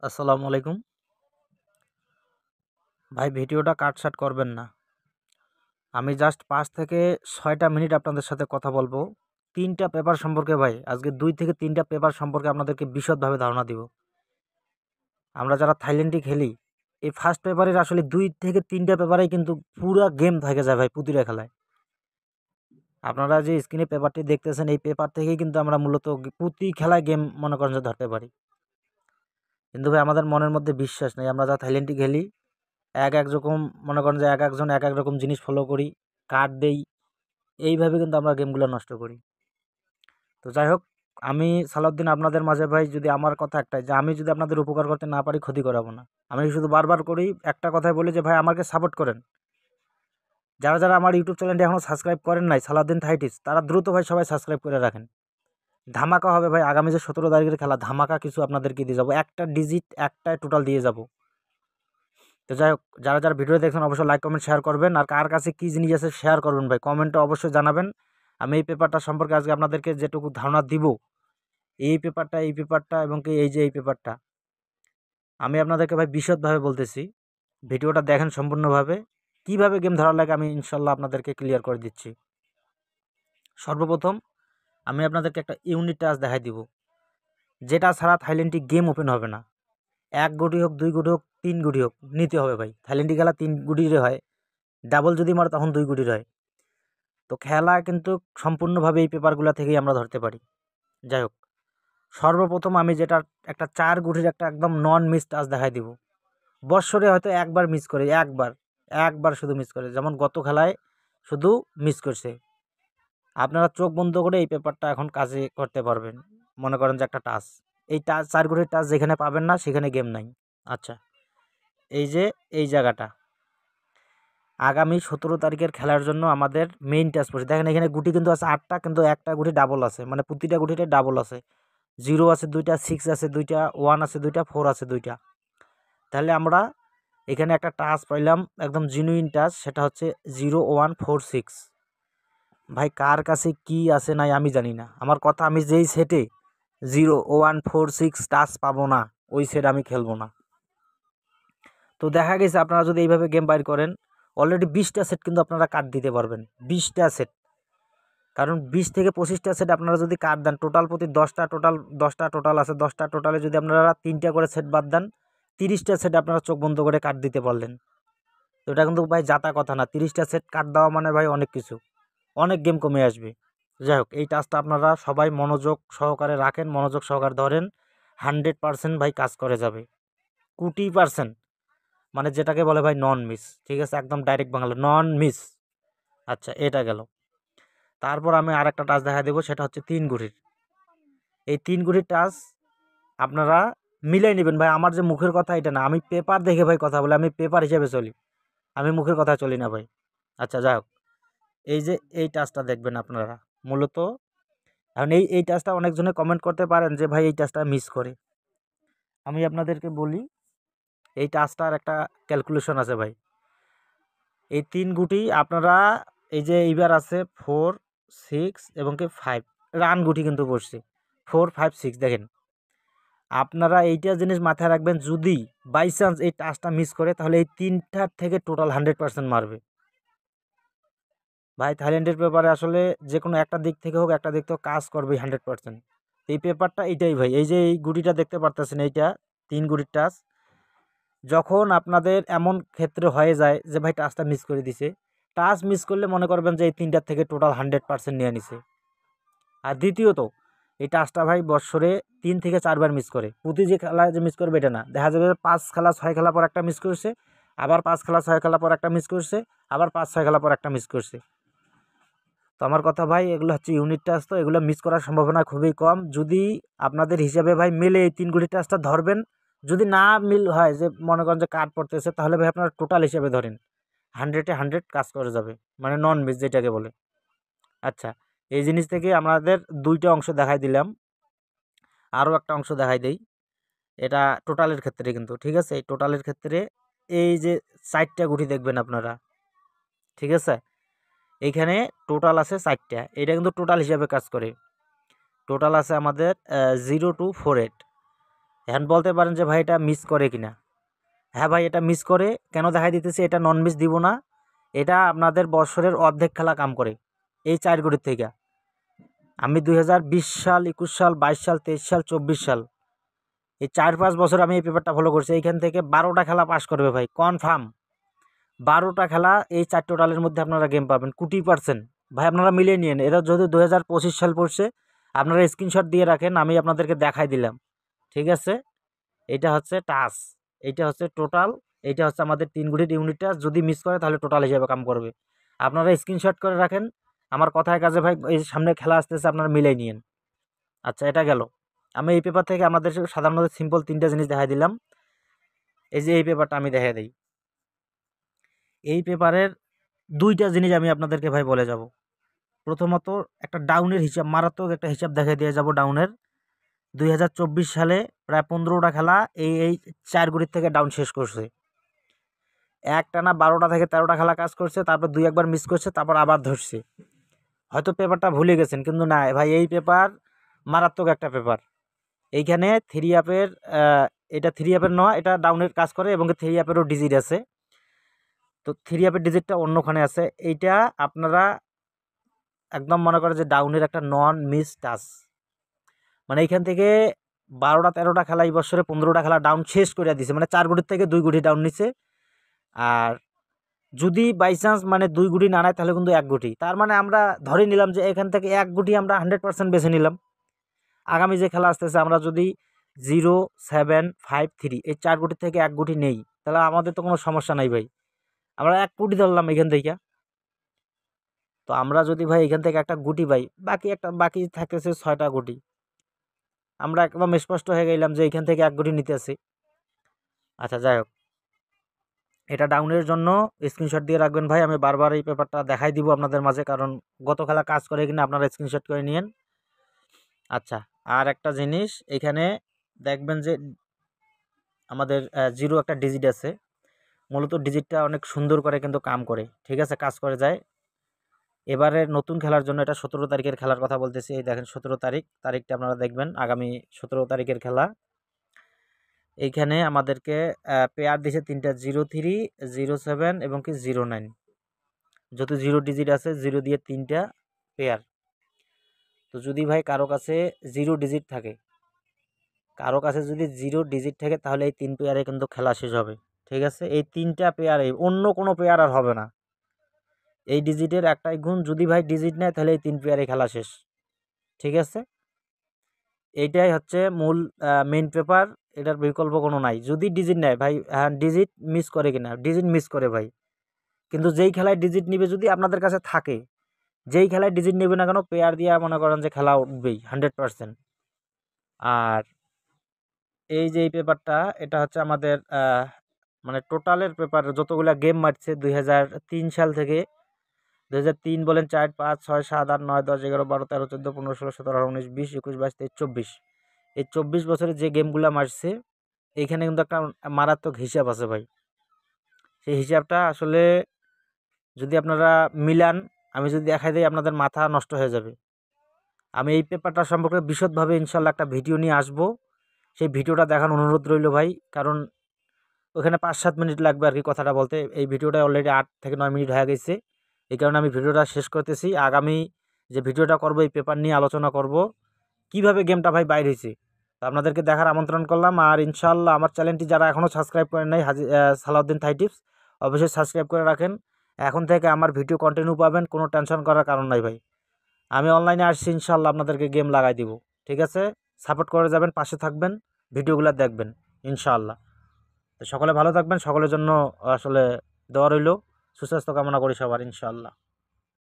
আসসালামু আলাইকুম। ভাই ভিডিওটা কাটছাঁট করবেন না। আমি জাস্ট ৫ থেকে ৬টা মিনিট আপনাদের সাথে কথা বলবো। ৩টা পেপার সম্পর্কে ভাই, আজকে ২ থেকে ৩টা পেপার সম্পর্কে আপনাদেরকে বিশদভাবে ধারণা দিব। আমরা যারা থাইল্যান্ডে খেলি, এই ফার্স্ট পেপারের আসলে ২ থেকে ৩টা পেপারেই কিন্তু পুরা গেম থেকে যায় ভাই প্রতিটা খেলায়। আপনারা যে স্ক্রিনে পেপারটি দেখতেছেন, এই পেপার থেকেই কিন্তু আমরা মূলত প্রতি খেলায় গেম মনে করেন যে ধরতে পারি। কিন্তু ভাই আমাদের মনের মধ্যে বিশ্বাস নেই। আমরা যারা থাইল্যান্ডে খেলি এক রকম মনে করেন যে একজন এক রকম জিনিস ফলো করি, কার্ড দেই। এইভাবে কিন্তু আমরা গেমগুলো নষ্ট করি। তো যাই হোক, আমি সালাউদ্দিন আপনাদের মাঝে ভাই, যদি আমার কথা একটাই যে আমি যদি আপনাদের উপকার করতে না পারি, ক্ষতি করাবো না। আমি শুধু বারবার করি একটা কথাই বলি যে ভাই আমাকে সাপোর্ট করেন। যারা আমার ইউটিউব চ্যানেলটি এখনও সাবস্ক্রাইব করেন নাই, সালাউদ্দিন থাইটিস, তারা দ্রুত ভাই সবাই সাবস্ক্রাইব করে রাখেন। ধামাকা হবে ভাই, আগামী যে ১৭ তারিখের খেলা, ধামাকা কিছু আপনাদেরকে দিয়ে যাবো। একটা ডিজিট একটাই টোটাল দিয়ে যাব। তো যাই হোক, যারা ভিডিও দেখছেন অবশ্যই লাইক কমেন্ট শেয়ার করবেন। আর কার কাছে কী জিনিস আছে শেয়ার করবেন ভাই, কমেন্টে অবশ্যই জানাবেন। আমি এই পেপারটা সম্পর্কে আজকে আপনাদেরকে যেটুকু ধারণা দিব, এই পেপারটা এবং কি এই যে এই পেপারটা, আমি আপনাদেরকে ভাই বিশদভাবে বলতেছি। ভিডিওটা দেখেন সম্পূর্ণভাবে। কিভাবে গেম ধরার লাগে আমি ইনশাল্লাহ আপনাদেরকে ক্লিয়ার করে দিচ্ছি। সর্বপ্রথম আমি আপনাদেরকে একটা ইউনিট টাচ দেখাই দিব, যেটা ছাড়া থাইল্যান্ডে গেম ওপেন হবে না। ১ গুটি হোক, ২ গুটি হোক, ৩ গুটি হোক, নিতে হবে ভাই। থাইল্যান্ডে খেলা ৩ গুটির হয়, ডাবল যদি মারে তখন ২ গুটির হয়। তো খেলা কিন্তু সম্পূর্ণভাবে এই পেপারগুলা থেকেই আমরা ধরতে পারি। যাই হোক, সর্বপ্রথম আমি যেটা একটা ৪ গুটির একটা একদম নন মিস টাচ দেখাই দিব। বৎসরে হয়তো একবার মিস করে, একবার শুধু মিস করে, যেমন গত খেলায় শুধু মিস করছে। আপনারা চোখ বন্ধ করে এই পেপারটা এখন কাজে করতে পারবেন। মনে করেন যে একটা টাচ, এই টাচ ৪ গুটির টাচ যেখানে পাবেন না সেখানে গেম নাই। আচ্ছা, এই যে এই জায়গাটা আগামী ১৭ তারিখের খেলার জন্য আমাদের মেইন টাচ পড়ছে। দেখেন এখানে গুটি কিন্তু আছে ৮টা, কিন্তু একটা গুটি ডাবল আছে, মানে প্রতিটা গুটিতে ডাবল আছে। 0 আছে 2টা, 6 আছে 2টা, 1 আছে 2টা, 4 আছে 2টা। তাহলে আমরা এখানে একটা টাচ পাইলাম, একদম জেনুইন টাচ, সেটা হচ্ছে 0146। ভাই কার কাছে কি আছে নাই আমি জানি না। আমার কথা, আমি যেই সেটে 0146 টাচ পাবো না, ওই সেট আমি খেলবো না। তো দেখা গেছে আপনারা যদি এইভাবে গেম বাইর করেন, অলরেডি 20টা সেট কিন্তু আপনারা কাট দিতে পারবেন। 20টা সেট, কারণ 20 থেকে 25টা সেট আপনারা যদি কাট দেন, টোটাল প্রতি 10টা টোটাল আছে, 10টা টোটালে যদি আপনারা 3টা করে সেট বাদ দেন, 30টা সেট আপনারা চোখ বন্ধ করে কাট দিতে পারলেন। তো এটা কিন্তু ভাই জাতা কথা না। 30টা সেট কাট দেওয়া মানে ভাই অনেক কিছু, অনেক গেম কমে আসবে। যাই হোক, এই টাচটা আপনারা সবাই মনোযোগ সহকারে রাখেন, মনোযোগ সহকারে ধরেন। 100% ভাই কাজ করে যাবে, কোটি পার্সেন্ট। মানে যেটাকে বলে ভাই নন মিস। ঠিক আছে, একদম ডাইরেক্ট বাংলা নন মিস। আচ্ছা, এটা গেল। তারপর আমি আরেকটা টাচ দেখা দেবো, সেটা হচ্ছে 3 গুটির। এই 3 গুটির টাচ আপনারা মিলাই নেবেন ভাই। আমার যে মুখের কথা এটা না, আমি পেপার দেখে ভাই কথা বলি, আমি পেপার হিসেবে চলি, আমি মুখের কথা চলি না ভাই। আচ্ছা যাই হোক, এই যে এই টাচটা দেখবেন আপনারা মূলত। এখন এই টাচটা অনেকজনে কমেন্ট করতে পারেন যে ভাই এই টাচটা মিস করে। আমি আপনাদেরকে বলি, এই টাচটার একটা ক্যালকুলেশন আছে ভাই। এই 3 গুটি আপনারা, এই যে এইবার আছে 4, 6 এবং কি 5 রান গুটি কিন্তু পড়ছে 4, 5, 6। দেখেন আপনারা এইটা জিনিস মাথায় রাখবেন, যদি বাই চান্স এই টাচটা মিস করে, তাহলে এই 3টার থেকে টোটাল 100% মারবে ভাই। থাইল্যান্ডের পেপারে আসলে যে কোনো একটা দিক থেকে হোক, একটা দিক থেকে কাজ করবে 100%। এই পেপারটা এইটাই ভাই, এই যে এই গুটিটা দেখতে পারতেছেন, এইটা 3 গুটির টাচ। যখন আপনাদের এমন ক্ষেত্রে হয়ে যায় যে ভাই টাচটা মিস করে দিছে, টাচ মিস করলে মনে করবেন যে এই 3টার থেকে টোটাল 100% নিয়ে নিছে। আর দ্বিতীয়ত, এই টাচটা ভাই বৎসরে 3 থেকে 4 বার মিস করে। প্রতি যে খেলায় যে মিস করবে এটা না, দেখা যাবে 5 খেলা 6 খেলা পর একটা মিস করছে, আবার 5 খেলা 6 খেলা পর একটা মিস করছে, আবার 5-6 খেলা পর একটা মিস করছে। তো আমার কথা ভাই, এগুলো হচ্ছে ইউনিট টাচ, তো এগুলো মিস করার সম্ভাবনা খুবই কম। যদি আপনাদের হিসাবে ভাই মেলে, এই 3 গুটি টাচটা ধরবেন। যদি না মিল হয়, যে মনে করেন যে কাট পড়তেছে, তাহলে ভাই আপনারা টোটাল হিসেবে ধরেন 100-এ 100 কাজ করে যাবে, মানে নন মিস যেটাকে বলে। আচ্ছা, এই জিনিস থেকে আমাদের 2টা অংশ দেখাই দিলাম, আরও একটা অংশ দেখাই দেই। এটা টোটালের ক্ষেত্রে কিন্তু, ঠিক আছে। এই টোটালের ক্ষেত্রে এই যে 4টা গুটি দেখবেন আপনারা, ঠিক আছে। এইখানে টোটাল আছে 4টা, এটা কিন্তু টোটাল হিসাবে কাজ করে। টোটাল আছে আমাদের 0 to 48, এখন বলতে পারেন যে ভাই এটা মিস করে কিনা। হ্যাঁ ভাই, এটা মিস করে। কেন দেখাই দিতেছি, এটা নন মিস দিব না। এটা আপনাদের বছরের অর্ধেক খেলা কাম করে এই 4 গড়ির থেকে। আমি 2020 সাল, 21 সাল, 22 সাল, 23 সাল, 24 সাল, এই 4-5 বছর আমি এই পেপারটা ফলো করছি। এইখান থেকে 12টা খেলা পাস করবে ভাই, কনফার্ম। 12টা খেলা এই 4 টোটালের মধ্যে আপনারা গেম পাবেন, কোটি %। ভাই আপনারা মিলিয়ে নিন। এটা যদি 2025 সাল পড়ছে, আপনারা স্ক্রিনশট দিয়ে রাখেন, আমি আপনাদেরকে দেখাই দিলাম। ঠিক আছে, এইটা হচ্ছে টাচ, এইটা হচ্ছে টোটাল, এইটা হচ্ছে আমাদের 3 গুটির ইউনিটটা। যদি মিস করে তাহলে টোটাল হিসেবে কাম করবে। আপনারা স্ক্রিনশট করে রাখেন, আমার কথায় কাজে ভাই। এই সামনে খেলা আসতেছে, আপনারা মিলাই নিন। আচ্ছা, এটা গেল। আমি এই পেপার থেকে আপনাদের সাধারণত সিম্পল 3টা জিনিস দেখাই দিলাম। এই যে এই পেপারটা আমি দেখাই দিই। এই পেপারের 2টা জিনিস আমি আপনাদেরকে ভাই বলে যাব। প্রথমত একটা ডাউনের হিসাব, মারাত্মক একটা হিসাব দেখাই দিয়ে যাব ডাউনের। 2024 সালে প্রায় 15টা খেলা এই 4 গুটির থেকে ডাউন শেষ করছে। একটানা 12টা থেকে 13টা খেলা কাজ করছে, তারপর 2-1বার মিস করছে, তারপর আবার ধরছে। হয়তো পেপারটা ভুলে গেছেন, কিন্তু না ভাই, এই পেপার মারাত্মক একটা পেপার। এইখানে 3 আপের, এটা 3 আপের নয়, এটা ডাউনের কাজ করে এবং 3 আপেরও ডিজিট আছে। তো 3 আপের ডিজিটটা অন্যখানে আছে। এইটা আপনারা একদম মনে করেন যে ডাউনের একটা নন মিস টাচ। মানে এইখান থেকে 12টা-13টা খেলা এই বছরে 15টা খেলা ডাউন শেষ করে দিছে। মানে 4 গুটির থেকে 2 গুটি ডাউন নিছে। আর যদি বাই চান্স মানে 2 গুটি না নেয়, তাহলে কিন্তু 1 গুটি। তার মানে আমরা ধরে নিলাম যে এখান থেকে 1 গুটি আমরা 100% বেছে নিলাম। আগামী যে খেলা আসতেছে, আমরা যদি 0, 7, 5, 3 এই 4 গুটি থেকে 1 গুটি নেই, তাহলে আমাদের তো কোনো সমস্যা নাই ভাই। আমরা 1 গুটি ধরলাম এখান থেকে। তো আমরা যদি ভাই এখান থেকে একটা গুটি পাই, বাকি থাকতেছে 6টা গুটি। আমরা একদম স্পষ্ট হয়ে গেলাম যে এখান থেকে 1 গুটি নিতেছি। আচ্ছা, যাই হোক, এটা ডাউনের জন্য স্ক্রিনশট দিয়ে রাখবেন ভাই। আমি বারবার এই পেপারটা দেখাই দিব আপনাদের মাঝে, কারণ গত খেলা কাজ করে কিনা আপনারা স্ক্রিনশট করে নিন। আচ্ছা, আর একটা জিনিস এখানে দেখবেন যে আমাদের 0 একটা ডিজিট আছে। মূলত ডিজিটটা অনেক সুন্দর করে কিন্তু কাম করে, ঠিক আছে, কাজ করে যায়। এবারে নতুন খেলার জন্য, এটা 17 তারিখের খেলার কথা বলতেছি। এই দেখেন 17 তারিখটা আপনারা দেখবেন, আগামী 17 তারিখের খেলা। এইখানে আমাদেরকে পেয়ার দিছে 3টা, 03, 07 এবং কি 09। যত 0 ডিজিট আছে, 0 দিয়ে 3টা পেয়ার। তো যদি ভাই কারো কাছে 0 ডিজিট থাকে, যদি 0 ডিজিট থাকে, তাহলে এই 3 পেয়ারে কিন্তু খেলা শেষ হবে। ঠিক আছে, এই 3টা পেয়ারে অন্য কোনো পেয়ার আর হবে না। এই ডিজিটের একটাই গুণ, যদি ভাই ডিজিট নেয়, তাহলে এই 3 পেয়ারে খেলা শেষ। ঠিক আছে, এইটাই হচ্ছে মূল মেইন পেপার। এটার বিকল্প কোনো নাই। যদি ডিজিট নেয় ভাই, হ্যাঁ, ডিজিট মিস করে কিনা, ডিজিট মিস করে ভাই। কিন্তু যেই খেলায় ডিজিট নিবে, যদি আপনাদের কাছে থাকে, যেই খেলায় ডিজিট নেবে না কেন, পেয়ার দিয়ে মনে করেন যে খেলা উঠবেই 100%। আর এই যে এই পেপারটা, এটা হচ্ছে আমাদের মানে টোটালের পেপার, যতগুলা গেম মারছে 2003 সাল থেকে। 2003 বলেন, 4, 5, 6, 7, 8, 9, 10, 11, 12, 13, 14, 15, 16, 17, 18, 19, 20, 21, 22, 23, 24। এই 24 বছরে যে গেমগুলা মারছে, এইখানে কিন্তু একটা মারাত্মক হিসাব আছে ভাই। সেই হিসাবটা আসলে যদি আপনারা মিলান, আমি যদি দেখাই দিই, আপনাদের মাথা নষ্ট হয়ে যাবে। আমি এই পেপারটা সম্পর্কে বিশদভাবে ইনশাল্লাহ একটা ভিডিও নিয়ে আসবো। সেই ভিডিওটা দেখার অনুরোধ রইল ভাই, কারণ ওখানে 5-7 মিনিট লাগবে আর কি কথাটা বলতে। এই ভিডিওটা অলরেডি 8 থেকে 9 মিনিট হয়ে গেছে। এই কারণে আমি ভিডিওটা শেষ করতেছি। আগামী যে ভিডিওটা করব, এই পেপার নিয়ে আলোচনা করব, কিভাবে গেমটা ভাই বাইর হয়েছে। তো আপনাদেরকে দেখার আমন্ত্রণ করলাম। আর ইনশাল্লাহ আমার চ্যানেলটি যারা এখনও সাবস্ক্রাইব করেন নাই, সালাউদ্দিন থাই টিপস, অবশ্যই সাবস্ক্রাইব করে রাখেন। এখন থেকে আমার ভিডিও কন্টিনিউ পাবেন, কোনো টেনশন করার কারণ নাই ভাই। আমি অনলাইনে আসছি, ইনশাল্লাহ আপনাদেরকে গেম লাগাই দিব। ঠিক আছে, সাপোর্ট করে যাবেন, পাশে থাকবেন, ভিডিওগুলো দেখবেন ইনশাল্লাহ। তো সকলে ভালো থাকবেন, সকলের জন্য আসলে দোয়া রইল। সুস্বাস্থ্য কামনা করি সবার, ইনশাল্লাহ।